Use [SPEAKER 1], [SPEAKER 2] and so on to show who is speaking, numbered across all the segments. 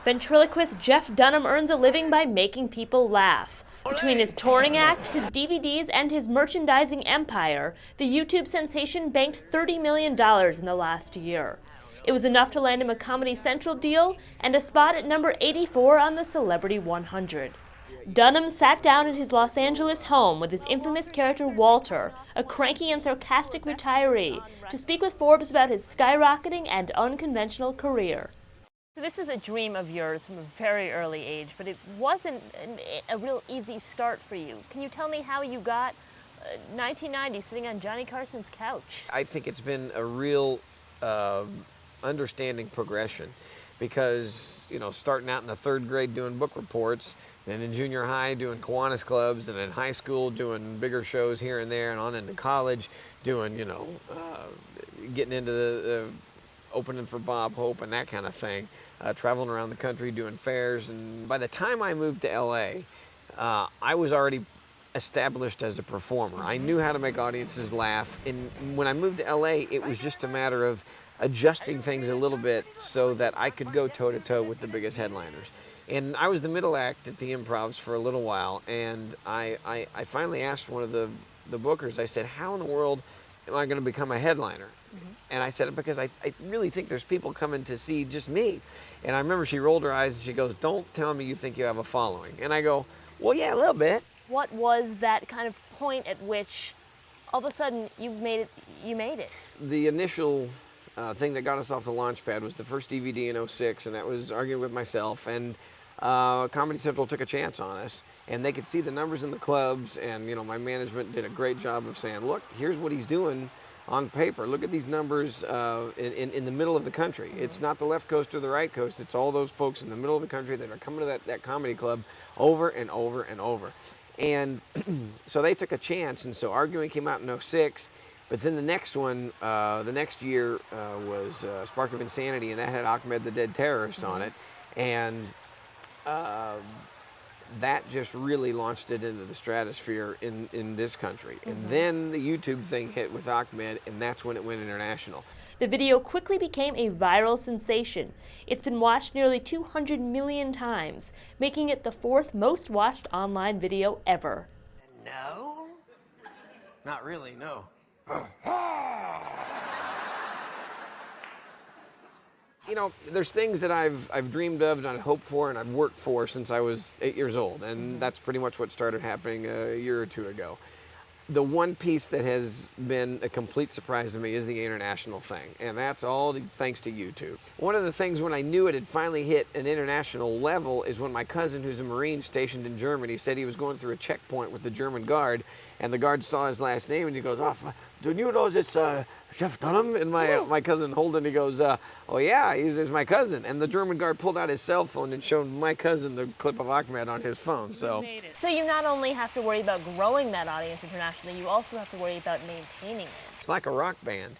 [SPEAKER 1] Ventriloquist Jeff Dunham earns a living by making people laugh. Between his touring act, his DVDs, and his merchandising empire, the YouTube sensation banked $30 million in the last year. It was enough to land him a Comedy Central deal and a spot at number 84 on the Celebrity 100. Dunham sat down at his Los Angeles home with his infamous character Walter, a cranky and sarcastic retiree, to speak with Forbes about his skyrocketing and unconventional career. So this was a dream of yours from a very early age, but it wasn't a real easy start for you. Can you tell me how you got 1990 sitting on Johnny Carson's couch?
[SPEAKER 2] I think it's been a real understanding progression because, you know, starting out in the third grade doing book reports, then in junior high doing Kiwanis clubs, and in high school doing bigger shows here and there, and on into college doing, you know, getting into the opening for Bob Hope and that kind of thing, traveling around the country doing fairs. And by the time I moved to LA, I was already established as a performer. I knew how to make audiences laugh, and when I moved to LA, it was just a matter of adjusting things a little bit so that I could go toe-to-toe with the biggest headliners. And I was the middle act at the Improvs for a little while, and I finally asked one of the bookers, I said, how in the world am I going to become a headliner? And I said, because I really think there's people coming to see just me. And I remember she rolled her eyes and she goes, don't tell me you think you have a following. And I go, well, yeah, a little bit.
[SPEAKER 1] What was that kind of point at which all of a sudden you made it?
[SPEAKER 2] The initial thing that got us off the launch pad was the first DVD in '06, and that was Arguing with Myself. And Comedy Central took a chance on us, and they could see the numbers in the clubs, and, you know, my management did a great job of saying, look, here's what he's doing on paper. Look at these numbers in the middle of the country. It's not the left coast or the right coast. It's all those folks in the middle of the country that are coming to that comedy club over and over and over. And so they took a chance, and so Arguing came out in '06, but then the next one, the next year was Spark of Insanity, and that had Ahmed the Dead Terrorist on it. And that just really launched it into the stratosphere in this country. And then the YouTube thing hit with Ahmed, and that's when it went international.
[SPEAKER 1] The video quickly became a viral sensation. It's been watched nearly 200 million times, making it the fourth most watched online video ever.
[SPEAKER 2] No? Not really, no. You know, there's things that I've dreamed of and I've hoped for and I've worked for since I was 8 years old, and that's pretty much what started happening a year or two ago. The one piece that has been a complete surprise to me is the international thing, and that's all thanks to YouTube. One of the things when I knew it had finally hit an international level is when my cousin, who's a Marine stationed in Germany, said he was going through a checkpoint with the German guard, and the guard saw his last name and he goes, oh, do you know this Jeff Dunham? And my cousin Holden, he goes, oh yeah, he's my cousin. And the German guard pulled out his cell phone and showed my cousin the clip of Ahmed on his phone. So
[SPEAKER 1] you not only have to worry about growing that audience internationally, you also have to worry about maintaining it.
[SPEAKER 2] It's like a rock band.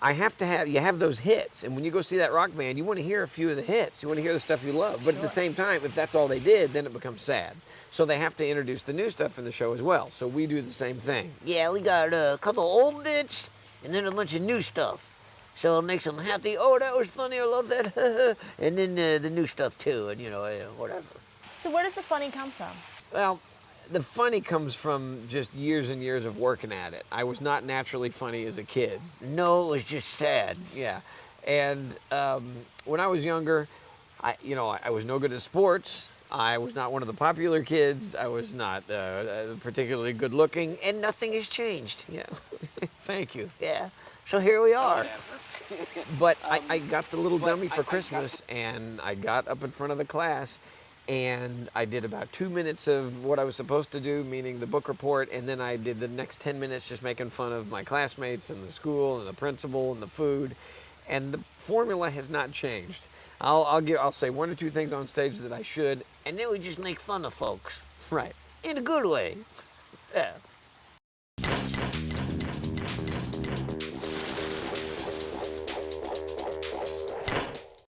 [SPEAKER 2] You have those hits, and when you go see that rock band, you want to hear a few of the hits. You want to hear the stuff you love. But at the same time, if that's all they did, then it becomes sad. So they have to introduce the new stuff in the show as well. So we do the same thing.
[SPEAKER 3] Yeah, we got a couple old bits and then a bunch of new stuff. So it makes them happy. Oh, that was funny. I love that. And then the new stuff too, and, you know, whatever.
[SPEAKER 1] So where does the funny come from?
[SPEAKER 2] Well, the funny comes from just years and years of working at it. I was not naturally funny as a kid.
[SPEAKER 3] No, it was just sad.
[SPEAKER 2] Yeah. And when I was younger, I was no good at sports. I was not one of the popular kids. I was not particularly good looking, and nothing has changed. Yeah. Thank you.
[SPEAKER 3] Yeah. So here we are.
[SPEAKER 2] But I got the little dummy for Christmas, and I got up in front of the class, and I did about 2 minutes of what I was supposed to do, meaning the book report, and then I did the next 10 minutes just making fun of my classmates and the school and the principal and the food, and the formula has not changed. I'll say one or two things on stage that I should,
[SPEAKER 3] and then we just make fun of folks.
[SPEAKER 2] Right.
[SPEAKER 3] In a good way. Yeah.